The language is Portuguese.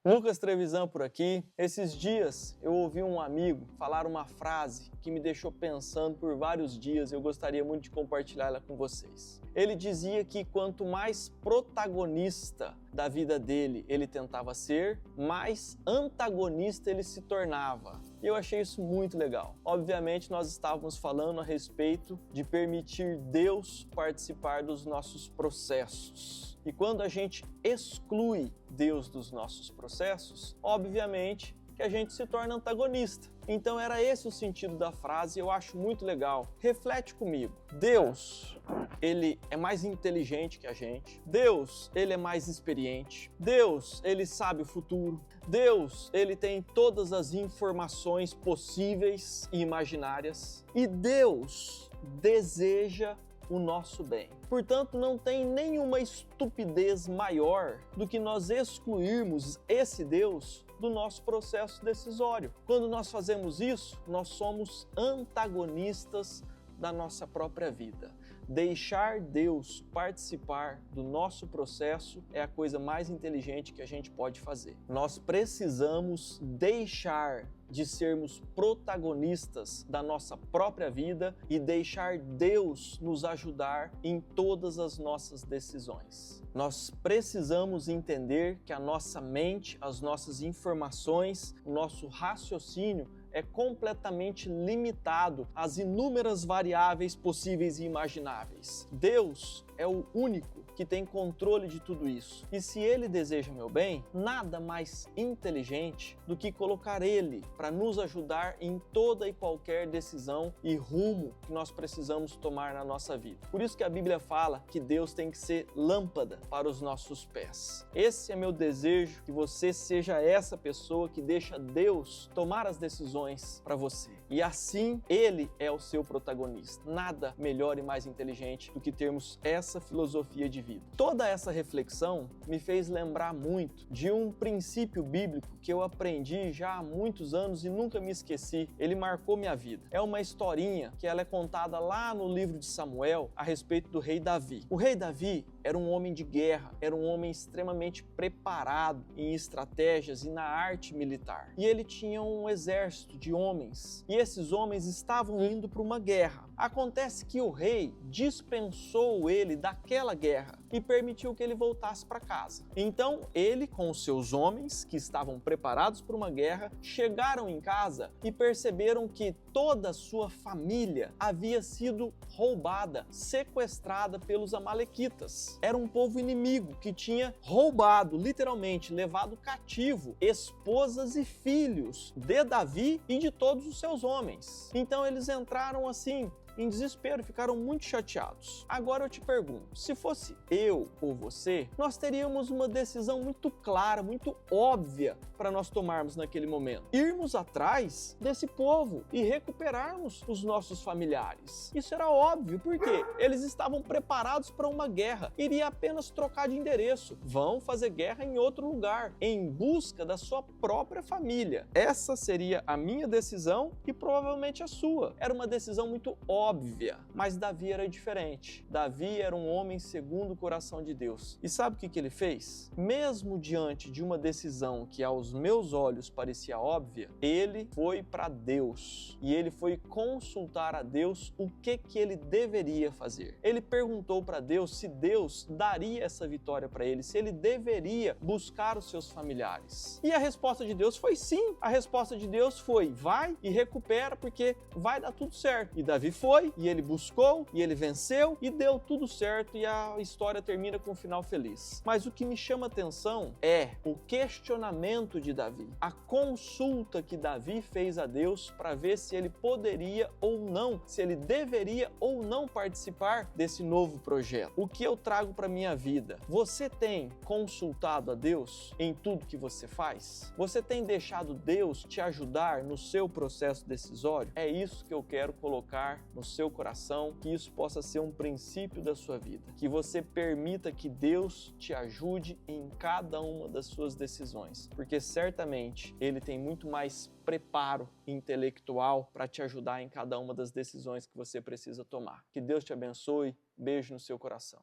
Lucas Trevisan por aqui. Esses dias eu ouvi um amigo falar uma frase que me deixou pensando por vários dias e eu gostaria muito de compartilhar ela com vocês. Ele dizia que quanto mais protagonista da vida dele ele tentava ser, mais antagonista ele se tornava. E eu achei isso muito legal. Obviamente nós estávamos falando a respeito de permitir Deus participar dos nossos processos. E quando a gente exclui Deus dos nossos processos, obviamente que a gente se torna antagonista. Então era esse o sentido da frase e eu acho muito legal. Reflete comigo. Deus, ele é mais inteligente que a gente. Deus, ele é mais experiente. Deus, ele sabe o futuro. Deus, ele tem todas as informações possíveis e imaginárias. E Deus deseja o nosso bem. Portanto, não tem nenhuma estupidez maior do que nós excluirmos esse Deus do nosso processo decisório. Quando nós fazemos isso, nós somos antagonistas da nossa própria vida. Deixar Deus participar do nosso processo é a coisa mais inteligente que a gente pode fazer. Nós precisamos deixar de sermos protagonistas da nossa própria vida e deixar Deus nos ajudar em todas as nossas decisões. Nós precisamos entender que a nossa mente, as nossas informações, o nosso raciocínio é completamente limitado às inúmeras variáveis possíveis e imagináveis. Deus é o único que tem controle de tudo isso. E se Ele deseja meu bem, nada mais inteligente do que colocar Ele para nos ajudar em toda e qualquer decisão e rumo que nós precisamos tomar na nossa vida. Por isso que a Bíblia fala que Deus tem que ser lâmpada para os nossos pés. Esse é meu desejo, que você seja essa pessoa que deixa Deus tomar as decisões para você. E assim, Ele é o seu protagonista. Nada melhor e mais inteligente do que termos essa filosofia de vida. Toda essa reflexão me fez lembrar muito de um princípio bíblico que eu aprendi já há muitos anos e nunca me esqueci. Ele marcou minha vida. É uma historinha que ela é contada lá no livro de Samuel a respeito do rei Davi. O rei Davi era um homem de guerra, era um homem extremamente preparado em estratégias e na arte militar. E ele tinha um exército de homens, e esses homens estavam indo para uma guerra. Acontece que o rei dispensou ele daquela guerra e permitiu que ele voltasse para casa. Então ele, com os seus homens, que estavam preparados para uma guerra, chegaram em casa e perceberam que toda a sua família havia sido roubada, sequestrada pelos amalequitas. Era um povo inimigo que tinha roubado, literalmente, levado cativo esposas e filhos de Davi e de todos os seus homens. Então eles entraram assim em desespero, ficaram muito chateados. Agora eu te pergunto, se fosse eu ou você, nós teríamos uma decisão muito clara, muito óbvia para nós tomarmos naquele momento. Irmos atrás desse povo e recuperarmos os nossos familiares. Isso era óbvio, porque eles estavam preparados para uma guerra. Iria apenas trocar de endereço. Vão fazer guerra em outro lugar, em busca da sua própria família. Essa seria a minha decisão e provavelmente a sua. Era uma decisão muito óbvia, mas Davi era diferente. Davi era um homem segundo o coração de Deus. E sabe o que ele fez? Mesmo diante de uma decisão que aos meus olhos parecia óbvia, ele foi para Deus e ele foi consultar a Deus o que ele deveria fazer. Ele perguntou para Deus se Deus daria essa vitória para ele, se ele deveria buscar os seus familiares. E a resposta de Deus foi sim. A resposta de Deus foi: vai e recupera, porque vai dar tudo certo. E Davi foi, e ele buscou, e ele venceu, e deu tudo certo, e a história termina com um final feliz. Mas o que me chama atenção é o questionamento de Davi, a consulta que Davi fez a Deus para ver se ele poderia ou não, se ele deveria ou não participar desse novo projeto. O que eu trago para minha vida? Você tem consultado a Deus em tudo que você faz? Você tem deixado Deus te ajudar no seu processo decisório? É isso que eu quero colocar no seu coração, que isso possa ser um princípio da sua vida, que você permita que Deus te ajude em cada uma das suas decisões, porque certamente Ele tem muito mais preparo intelectual para te ajudar em cada uma das decisões que você precisa tomar. Que Deus te abençoe, beijo no seu coração.